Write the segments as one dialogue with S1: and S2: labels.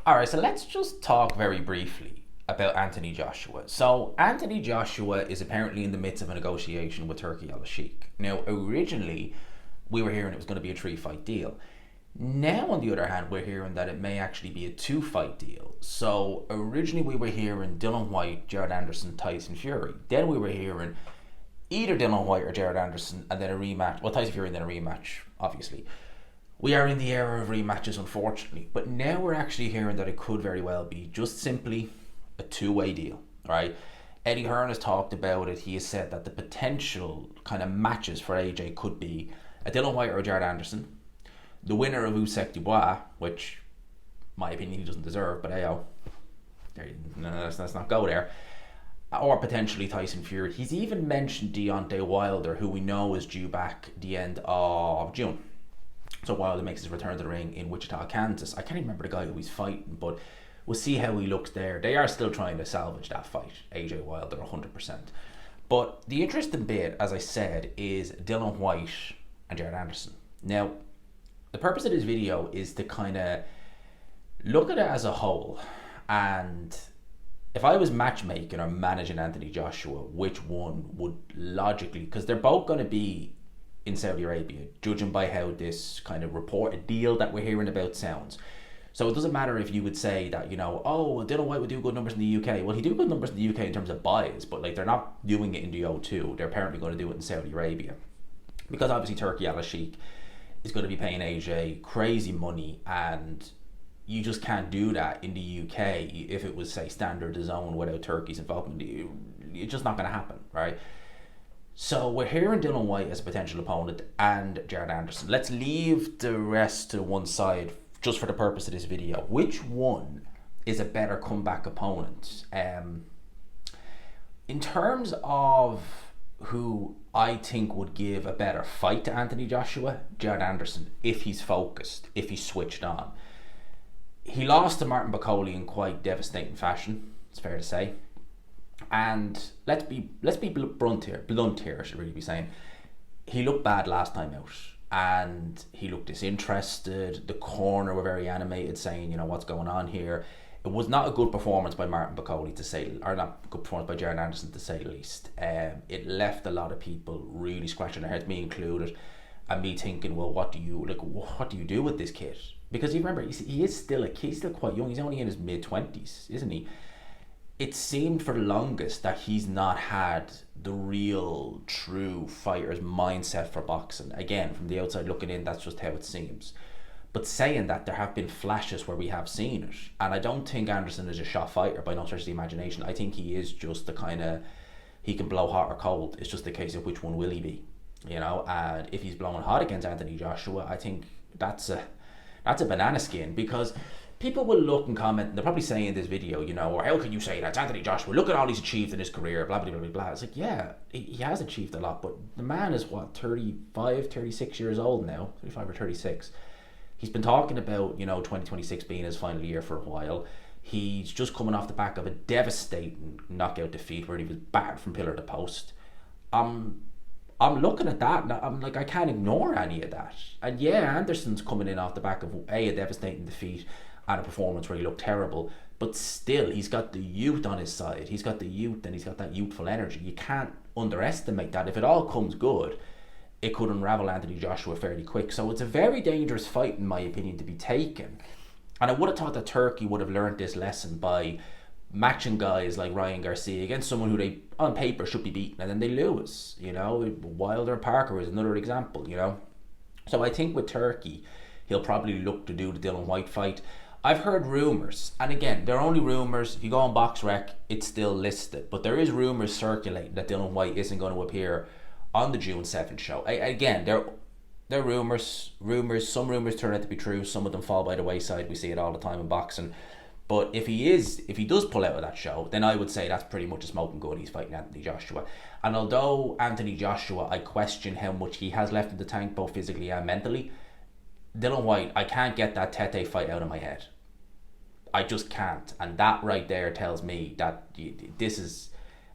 S1: All right, so let's just talk very briefly about Anthony Joshua. So Anthony Joshua is apparently in the midst of a negotiation with Turkey Al Sheikh. Now, originally, we were hearing it was going to be a three-fight deal. Now, on the other hand, we're hearing that it may actually be a two-fight deal. So originally, we were hearing Dillian Whyte, Jared Anderson, Tyson Fury. Then we were hearing either Dillian Whyte or Jared Anderson, and then a rematch. Well, Tyson Fury and then a rematch, obviously. We are in the era of rematches, unfortunately. But now we're actually hearing that it could very well be just simply a two-way deal, right? Eddie Hearn has talked about it. He has said that the potential kind of matches for AJ could be a Dillian Whyte or a Jared Anderson, the winner of Usyk Dubois, which, my opinion, he doesn't deserve, but ayo, let's not go there, or potentially Tyson Fury. He's even mentioned Deontay Wilder, who we know is due back the end of June. So Wilder makes his return to the ring in Wichita, Kansas. I can't even remember the guy who he's fighting, but we'll see how he looks there. They are still trying to salvage that fight, AJ Wilder 100%. But the interesting bit, as I said, is Dillian Whyte and Jared Anderson. Now, the purpose of this video is to kind of look at it as a whole. And if I was matchmaking or managing Anthony Joshua, which one would logically, because they're both going to be in Saudi Arabia, judging by how this kind of reported deal that we're hearing about sounds. So it doesn't matter if you would say that, Dillian Whyte would do good numbers in the UK. Well, he do good numbers in the UK in terms of buys, but like they're not doing it in the O2. They're apparently going to do it in Saudi Arabia. Because obviously Turkey Al Sheikh is going to be paying AJ crazy money, and you just can't do that in the UK if it was, say, standard zone without Turkey's involvement. It's just not going to happen, right? So we're hearing Dillian Whyte as a potential opponent and Jared Anderson. Let's leave the rest to one side just for the purpose of this video. Which one is a better comeback opponent? In terms of who I think would give a better fight to Anthony Joshua, Jared Anderson, if he's focused, if he's switched on. He lost to Martin Bakole in quite devastating fashion, it's fair to say. And let's be blunt here, I should really be saying. He looked bad last time out, and he looked disinterested. The corner were very animated, saying, what's going on here. It was not a good performance by Martin Bakole or not a good performance by Jared Anderson, to say the least. It left a lot of people really scratching their heads, me included, and me thinking, well, what do you do with this kid? Because you remember, he is still a kid, he's still quite young. He's only in his mid-20s, isn't he? It seemed for the longest that he's not had the real, true fighter's mindset for boxing. Again, from the outside looking in, that's just how it seems. But saying that, there have been flashes where we have seen it. And I don't think Anderson is a shot fighter by no stretch of the imagination. I think he is just the kind of, he can blow hot or cold. It's just a case of which one will he be, And if he's blowing hot against Anthony Joshua, I think that's a banana skin, because people will look and comment, and they'll probably say in this video, or how can you say that? It's Anthony Joshua. Look at all he's achieved in his career, blah, blah, blah, blah, blah. It's like, yeah, he has achieved a lot, but the man is, 36 years old now, 35 or 36. He's been talking about, 2026 being his final year for a while. He's just coming off the back of a devastating knockout defeat where he was battered from pillar to post. I'm looking at that and I'm like, I can't ignore any of that. And yeah, Anderson's coming in off the back of a devastating defeat and a performance where he looked terrible, but still, he's got the youth on his side. He's got the youth, and he's got that youthful energy. You can't underestimate that. If it all comes good, it could unravel Anthony Joshua fairly quick. So it's a very dangerous fight, in my opinion, to be taken. And I would have thought that Turkey would have learned this lesson by matching guys like Ryan Garcia against someone who they, on paper, should be beaten, and then they lose. Wilder and Parker is another example, So I think with Turkey, he'll probably look to do the Dillian Whyte fight. I've heard rumours, and again, they're only rumours. If you go on BoxRec, it's still listed, but there is rumours circulating that Dillian Whyte isn't going to appear on the June 7th show. Again, they're rumours. Some rumours turn out to be true. Some of them fall by the wayside. We see it all the time in boxing. But if he does pull out of that show, then I would say that's pretty much a smoking gun. He's fighting Anthony Joshua. And although Anthony Joshua, I question how much he has left in the tank, both physically and mentally, Dillian Whyte, I can't get that Tete fight out of my head. I just can't. And that right there tells me that this is,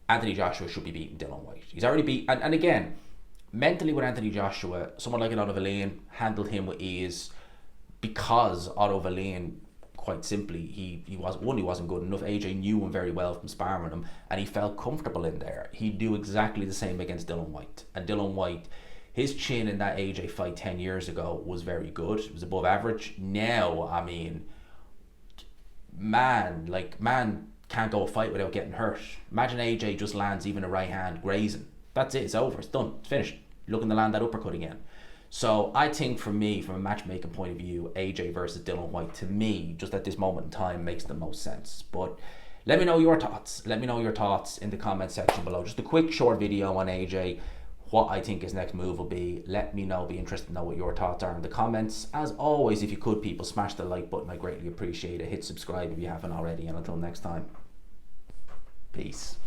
S1: Anthony Joshua should be beating Dillian Whyte. He's already beat, and again, mentally with Anthony Joshua, someone like an Otto Wallin handled him with ease, because Otto Wallin quite simply, he wasn't good enough. AJ knew him very well from sparring with him, and he felt comfortable in there. He'd do exactly the same against Dillian Whyte. And Dillian Whyte, his chin in that AJ fight 10 years ago was very good. It was above average. Now, I mean, man can't go a fight without getting hurt. Imagine AJ just lands even a right hand grazing. That's it, it's over, it's done, it's finished. Looking to land that uppercut again. So I think for me, from a matchmaking point of view, AJ versus Dillian Whyte, to me, just at this moment in time, makes the most sense. But let me know your thoughts. Let me know your thoughts in the comment section below. Just a quick short video on AJ, what I think his next move will be. Let me know, be interested to know what your thoughts are in the comments. As always, if you could, people, smash the like button. I greatly appreciate it. Hit subscribe if you haven't already. And until next time, peace.